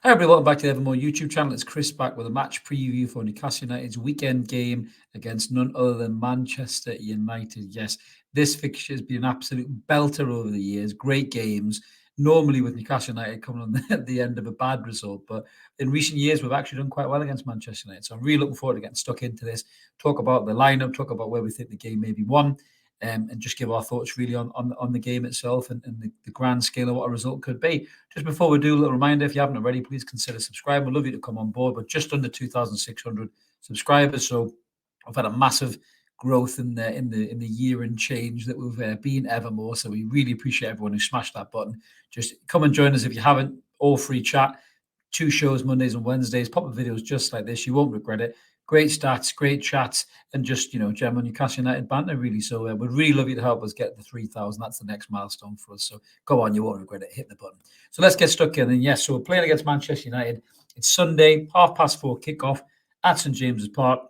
Hi everybody, welcome back to the Evermore YouTube channel. It's Chris back with a match preview for Newcastle United's weekend game against none other than Manchester United. Yes, this fixture has been an absolute belter over the years. Great games. Normally with Newcastle United coming on at the end of a bad result, but in recent years we've actually done quite well against Manchester United. So I'm really looking forward to getting stuck into this, talk about the lineup, talk about where we think the game may be won. And just give our thoughts really on the game itself and the grand scale of what a result could be. Just before we do, a little reminder, if you haven't already, please consider subscribing. We'd love you to come on board. We're just under 2,600 subscribers, so I've had a massive growth in the year and change that we've been Evermore. So we really appreciate everyone who smashed that button. Just come and join us if you haven't. All free chat. 2 shows Mondays and Wednesdays. Pop-up videos just like this. You won't regret it. Great stats, great chats, and just, general Newcastle United banter, really. So we'd really love you to help us get the 3,000. That's the next milestone for us. So go on, you won't regret it. Hit the button. So let's get stuck in. And yes, so we're playing against Manchester United. It's Sunday, 4:30 kickoff at St James's Park.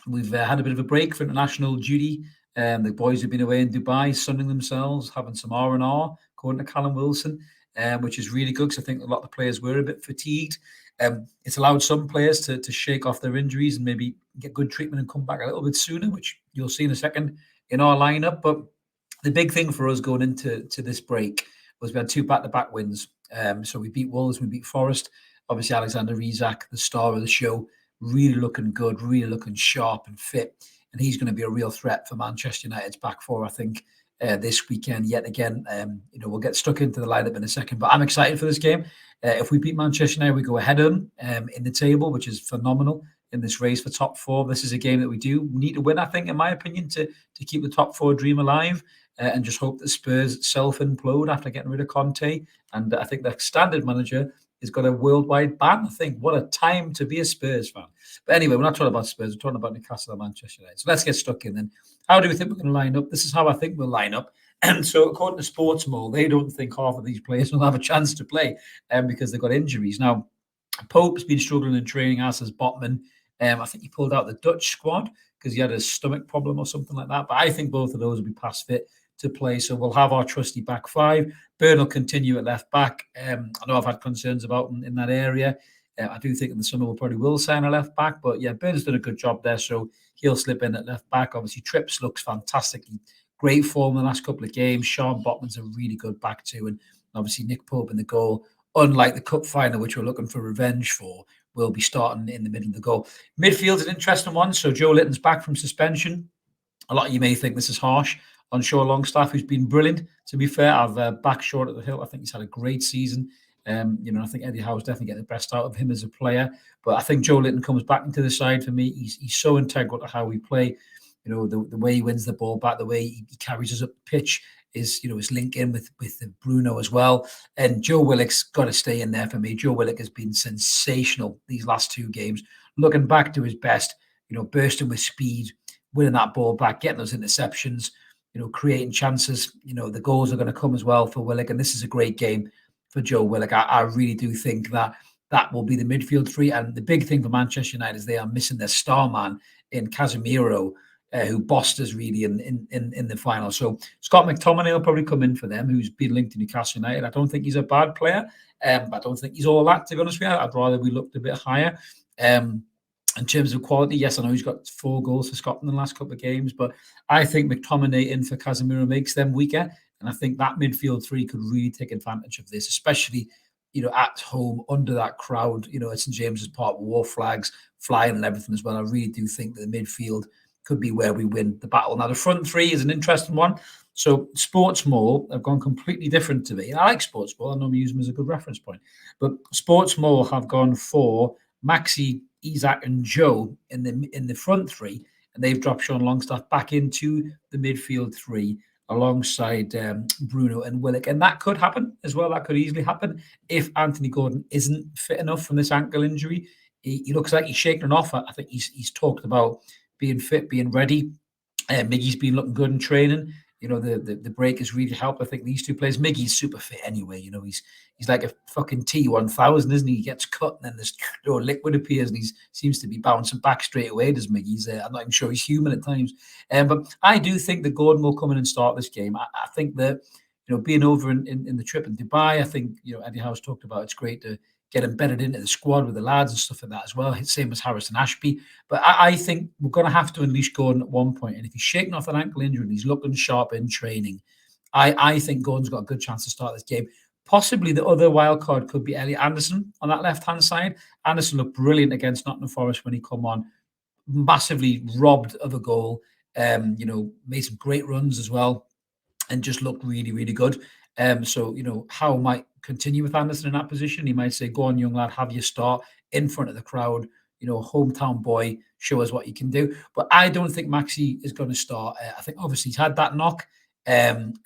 We've had a bit of a break for international duty. The boys have been away in Dubai, sunning themselves, having some R&R, according to Callum Wilson, which is really good because I think a lot of the players were a bit fatigued. It's allowed some players to shake off their injuries and maybe get good treatment and come back a little bit sooner, which you'll see in a second in our lineup. But the big thing for us going into this break was we had 2 back-to-back wins. So we beat Wolves, we beat Forest. Obviously, Alexander Isak, the star of the show, really looking good, really looking sharp and fit. And he's going to be a real threat for Manchester United's back four, I think, this weekend yet again. We'll get stuck into the lineup in a second, but I'm excited for this game. If we beat Manchester United, we go ahead of them in the table, which is phenomenal in this race for top 4. This is a game that we do need to win, I think, in my opinion, to keep the top 4 dream alive, and just hope that Spurs self-implode after getting rid of Conte. And I think the standard manager has got a worldwide ban. I think what a time to be a Spurs fan. But anyway, we're not talking about Spurs. We're talking about Newcastle and Manchester United. So let's get stuck in then. How do we think we're going to line up? This is how I think we'll line up. And so according to Sportsmole, they don't think half of these players will have a chance to play because they've got injuries. Now, Pope's been struggling in training, as has Botman. I think he pulled out the Dutch squad because he had a stomach problem or something like that. But I think both of those will be past fit to play. So we'll have our trusty back 5. Burn will continue at left back. I know I've had concerns about him in that area. I do think in the summer we probably will sign a left back. But yeah, Burn's done a good job there. So he'll slip in at left back. Obviously, Trips looks fantastic. Great form in the last couple of games. Sean Botman's a really good back too. And obviously Nick Pope in the goal, unlike the cup final, which we're looking for revenge for, will be starting in the middle of the goal. Midfield's an interesting one. So Joe Litton's back from suspension. A lot of you may think this is harsh on Shaw Longstaff, who's been brilliant. To be fair, I've backed Shaw at the hill. I think he's had a great season. I think Eddie Howe's definitely getting the best out of him as a player. But I think Joe Litton comes back into the side for me. He's so integral to how we play. The way he wins the ball back, the way he carries us up the pitch is, his link in with Bruno as well. And Joe Willock's got to stay in there for me. Joe Willock has been sensational these last 2 games, looking back to his best, bursting with speed, winning that ball back, getting those interceptions, creating chances. The goals are going to come as well for Willock. And this is a great game for Joe Willock. I really do think that will be the midfield 3. And the big thing for Manchester United is they are missing their star man in Casemiro, who bossed us really in the final. So Scott McTominay will probably come in for them, who's been linked to Newcastle United. I don't think he's a bad player, but I don't think he's all that, to be honest with you. I'd rather we looked a bit higher. In terms of quality, yes, I know he's got 4 goals for Scotland in the last couple of games, but I think McTominay in for Casemiro makes them weaker. And I think that midfield 3 could really take advantage of this, especially, at home under that crowd, at St James's Park, war flags flying and everything as well. I really do think that the midfield could be where we win the battle. Now, the front 3 is an interesting one. So Sportsmole have gone completely different to me. And I like Sportsmole. I normally use them as a good reference point. But Sportsmole have gone for Maxi, Isak and Joe in the front 3. And they've dropped Sean Longstaff back into the midfield 3 alongside Bruno and Willock. And that could happen as well. That could easily happen if Anthony Gordon isn't fit enough from this ankle injury. He looks like he's shaking it off. I think he's talked about being fit, being ready. Miggy's been looking good in training. The break has really helped. I think these 2 players. Miggy's super fit anyway. He's like a fucking T1000, isn't he? He gets cut and then this liquid appears and he seems to be bouncing back straight away. Does Miggy's? I'm not even sure he's human at times. But I do think that Gordon will come in and start this game. I think that being over in the trip in Dubai, I think Eddie Howe's talked about it's great to get embedded into the squad with the lads and stuff like that as well. Same as Harrison Ashby. But I think we're going to have to unleash Gordon at one point. And if he's shaking off an ankle injury and he's looking sharp in training, I think Gordon's got a good chance to start this game. Possibly the other wild card could be Elliot Anderson on that left-hand side. Anderson looked brilliant against Nottingham Forest when he come on. Massively robbed of a goal. Made some great runs as well and just looked really, really good. So, Howe might continue with Anderson in that position. He might say, go on, young lad, have your start in front of the crowd. Hometown boy, show us what you can do. But I don't think Maxi is going to start. I think obviously he's had that knock. And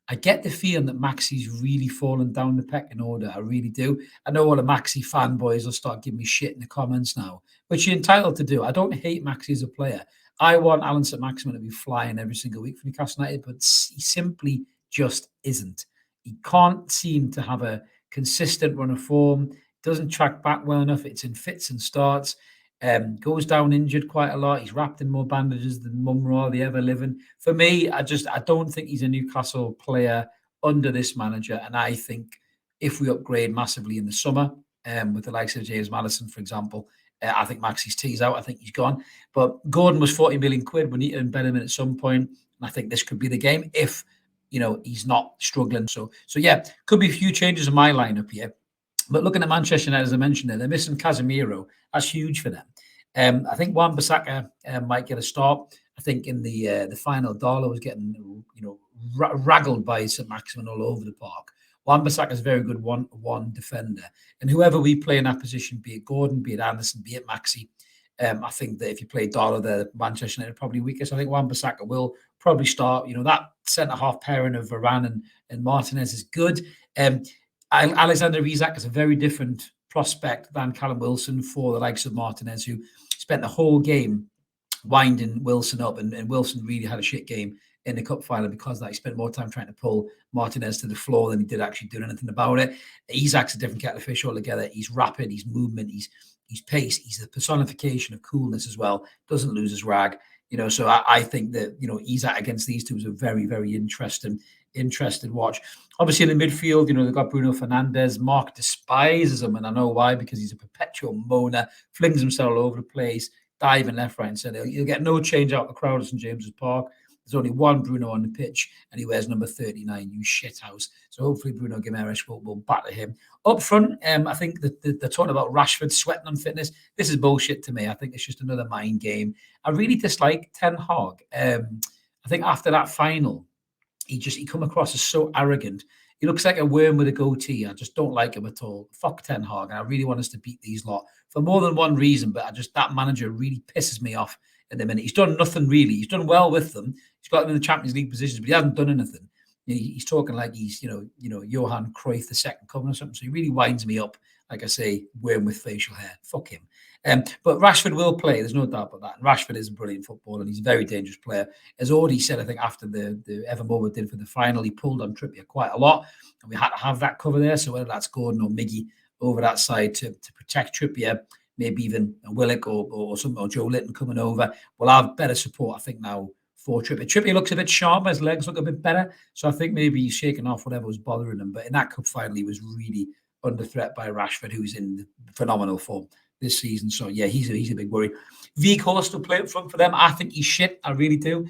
I get the feeling that Maxi's really fallen down the pecking order. I really do. I know all the Maxi fanboys will start giving me shit in the comments now, which you're entitled to do. I don't hate Maxi as a player. I want Alan St-Maximin to be flying every single week for Newcastle United, but he simply just isn't. He can't seem to have a consistent run of form. Doesn't track back well enough. It's in fits and starts. Goes down injured quite a lot. He's wrapped in more bandages than Mumra, the ever living. For me, I don't think he's a Newcastle player under this manager. And I think if we upgrade massively in the summer, with the likes of James Maddison, for example, I think Maxi's tea's out. I think he's gone. But Gordon was 40 million quid. We need to embed him in at some point. And I think this could be the game if, he's not struggling. So yeah, could be a few changes in my lineup here. But looking at Manchester United, as I mentioned there, they're missing Casemiro. That's huge for them. I think Wan-Bissaka might get a start. I think in the final, Darlow was getting, raggled by St-Maximin all over the park. Wan-Bissaka is a very good one defender. And whoever we play in that position, be it Gordon, be it Anderson, be it Maxi, I think that if you play Darlow there, Manchester United are probably weakest. I think Wan-Bissaka will probably start. That centre-half pairing of Varane and Martinez is good. Alexander Isak is a very different prospect than Callum Wilson for the likes of Martinez, who spent the whole game winding Wilson up, and Wilson really had a shit game in the cup final because that he spent more time trying to pull Martinez to the floor than he did actually doing anything about it. Isak's a different kettle of fish altogether. He's rapid, he's movement, he's pace, he's the personification of coolness as well. Doesn't lose his rag. So I think that, Isak against these two is a very, very interesting watch. Obviously in the midfield, they've got Bruno Fernandes. Mark despises him, and I know why, because he's a perpetual moaner, flings himself all over the place, diving left, right, and centre. He'll get no change out the crowd at St James's Park. There's only one Bruno on the pitch, and he wears number 39, you shithouse. So hopefully Bruno Guimaraes will batter him. Up front, I think that they're talking about Rashford sweating on fitness. This is bullshit to me. I think it's just another mind game. I really dislike Ten Hag. I think after that final, he come across as so arrogant. He looks like a worm with a goatee. I just don't like him at all. Fuck Ten Hag. And I really want us to beat these lot for more than one reason, but that manager really pisses me off at the minute. He's done nothing really. He's done well with them. He's got them in the Champions League positions, but he hasn't done anything. He's talking like he's, Johan Cruyff, the second coming or something. So he really winds me up. Like I say, worm with facial hair. Fuck him. But Rashford will play. There's no doubt about that. And Rashford is a brilliant footballer, and he's a very dangerous player. As already said, I think after the Evermore did for the final, he pulled on Trippier quite a lot, and we had to have that cover there. So whether that's Gordon or Miggy over that side to protect Trippier, maybe even a Willock or Joe Linton coming over, we'll have better support, I think, now for Trippier. Trippier looks a bit sharper, his legs look a bit better. So I think maybe he's shaking off whatever was bothering him. But in that cup final, he was really under threat by Rashford, who's in phenomenal form this season. So yeah, he's a big worry. Weghorst will play up front for them. I think he's shit. I really do.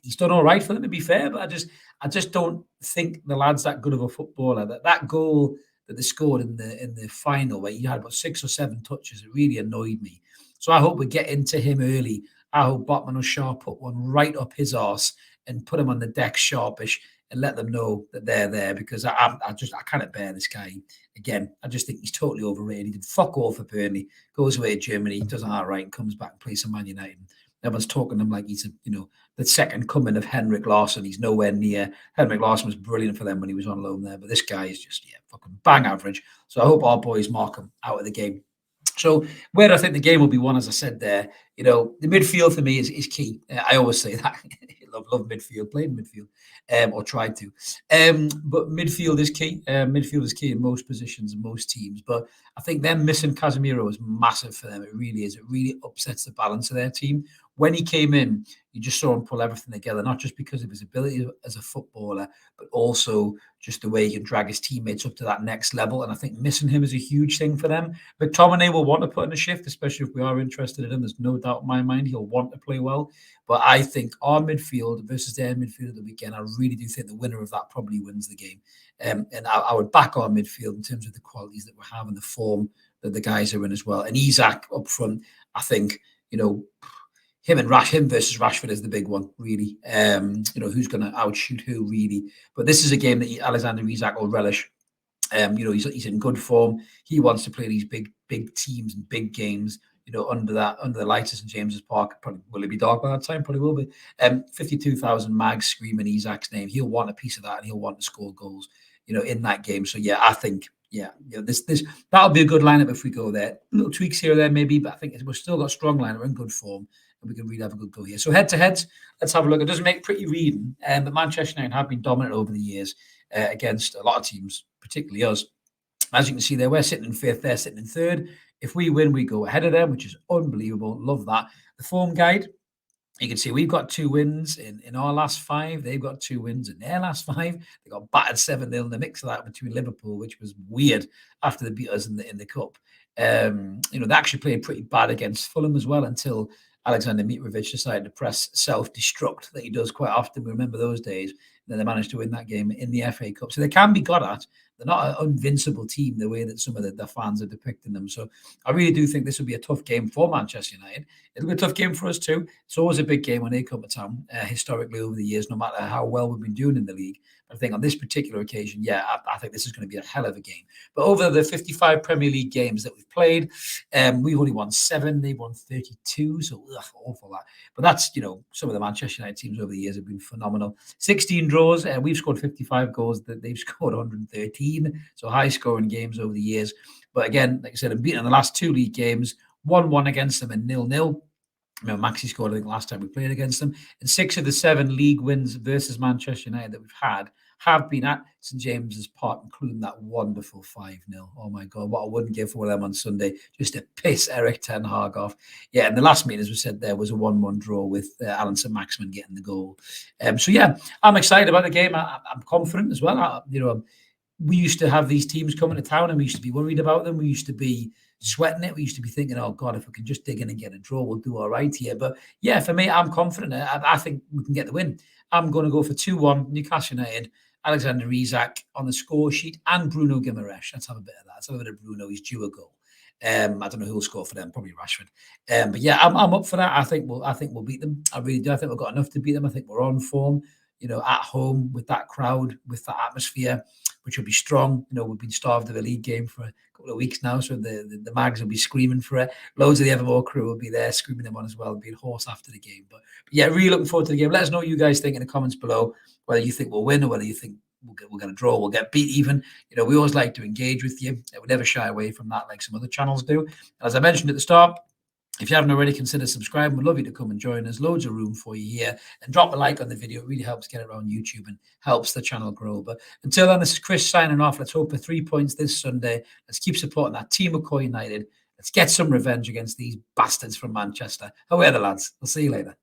He's done all right for them, to be fair, but I just don't think the lad's that good of a footballer. That goal that they scored in the final, where he had about 6 or 7 touches, it really annoyed me. So I hope we get into him early. I hope Botman or Shaw put one right up his arse and put him on the deck sharpish and let them know that they're there, because I can't bear this guy. Again, I just think he's totally overrated. He did fuck all for Burnley, goes away to Germany, does all right, and comes back and plays for Man United. Everyone's talking to him like he's the second coming of Henrik Larsson. He's nowhere near. Henrik Larsson was brilliant for them when he was on loan there, but this guy is just fucking bang average. So I hope our boys mark him out of the game. So where I think the game will be won, as I said there, the midfield for me is key. I always say that. love midfield, played midfield, or tried to. But midfield is key. Midfield is key in most positions and most teams. But I think them missing Casemiro is massive for them. It really is. It really upsets the balance of their team. when he came in, you just saw him pull everything together, not just because of his ability as a footballer, but also just the way he can drag his teammates up to that next level. And I think missing him is a huge thing for them. McTominay will want to put in a shift, especially if we are interested in him. There's no doubt in my mind he'll want to play well. But I think our midfield versus their midfield at the weekend, I really do think the winner of that probably wins the game. And I would back our midfield in terms of the qualities that we have and the form that the guys are in as well. And Isak up front, I think, him versus Rashford is the big one, really. Who's going to outshoot who, really? But this is a game that Alexander Isak will relish. He's in good form. He wants to play these big teams and big games. Under the lights at St James's Park. Probably, will it be dark by that time? Probably will be. 52,000 mags screaming Isak's name. He'll want a piece of that, and he'll want to score goals. In that game. So yeah, I think this that'll be a good lineup if we go there. Little tweaks here or there maybe, but I think we've still got a strong lineup. We're in good form, and we can really have a good go here. So head to heads, let's have a look. It doesn't make pretty reading, but Manchester United have been dominant over the years against a lot of teams, particularly us. As you can see there, we're sitting in fifth, they're sitting in third. If we win, we go ahead of them, which is unbelievable. Love that. The form guide, you can see we've got 2 wins in our last 5. They've got 2 wins in their last 5. They got battered 7-0 in the mix of that between Liverpool, which was weird after they beat us in the cup. They actually played pretty bad against Fulham as well until Alexander Mitrovic decided to press self-destruct that he does quite often. We remember those days. And then they managed to win that game in the FA Cup. So they can be got at. They're not an invincible team the way that some of the fans are depicting them. So I really do think this will be a tough game for Manchester United. It'll be a tough game for us too. It's always a big game when they come to town, historically over the years, no matter how well we've been doing in the league. But I think on this particular occasion, I think this is going to be a hell of a game. But over the 55 Premier League games that we've played, we've only won 7. They've won 32. So awful that. But that's, some of the Manchester United teams over the years have been phenomenal. 16 draws. We've scored 55 goals. They've scored 113. So high scoring games over the years. But again, like I said, I'm beaten in the last 2 league games, 1-1 against them and 0-0. Maxi scored, I think, last time we played against them. And 6 of the 7 league wins versus Manchester United that we've had have been at St James's Park, including that wonderful 5-0. Oh my God, what I wouldn't give for one of them on Sunday, just to piss Eric Ten Hag off. Yeah, and the last meeting, as we said, there was a 1-1 draw with Alan St-Maximin getting the goal. So yeah, I'm excited about the game. I'm confident as well. We used to have these teams coming to town and we used to be worried about them. We used to be sweating it. We used to be thinking, oh God, if we can just dig in and get a draw, we'll do all right here. But yeah, for me, I'm confident. I think we can get the win. I'm going to go for 2-1 Newcastle United, Alexander Isak on the score sheet, and Bruno Guimaraes. Let's have a bit of that. Let's have a bit of Bruno. He's due a goal. I don't know who will score for them, probably Rashford. But yeah, I'm up for that. I think we'll beat them. I really do. I think we've got enough to beat them. I think we're on form, at home with that crowd, with that atmosphere, which will be strong. We've been starved of a league game for a couple of weeks now, so the Mags will be screaming for it. Loads of the Evermore crew will be there screaming them on as well, being hoarse after the game. But yeah, really looking forward to the game. Let us know what you guys think in the comments below, whether you think we'll win or whether you think we're going to draw, we'll get beat even. We always like to engage with you. We never shy away from that like some other channels do. As I mentioned at the start, if you haven't already, consider subscribing. We'd love you to come and join us. Loads of room for you here. And drop a like on the video. It really helps get it around YouTube and helps the channel grow. But until then, this is Chris signing off. Let's hope for 3 points this Sunday. Let's keep supporting that team of McCoy United. Let's get some revenge against these bastards from Manchester. Away the lads. We'll see you later.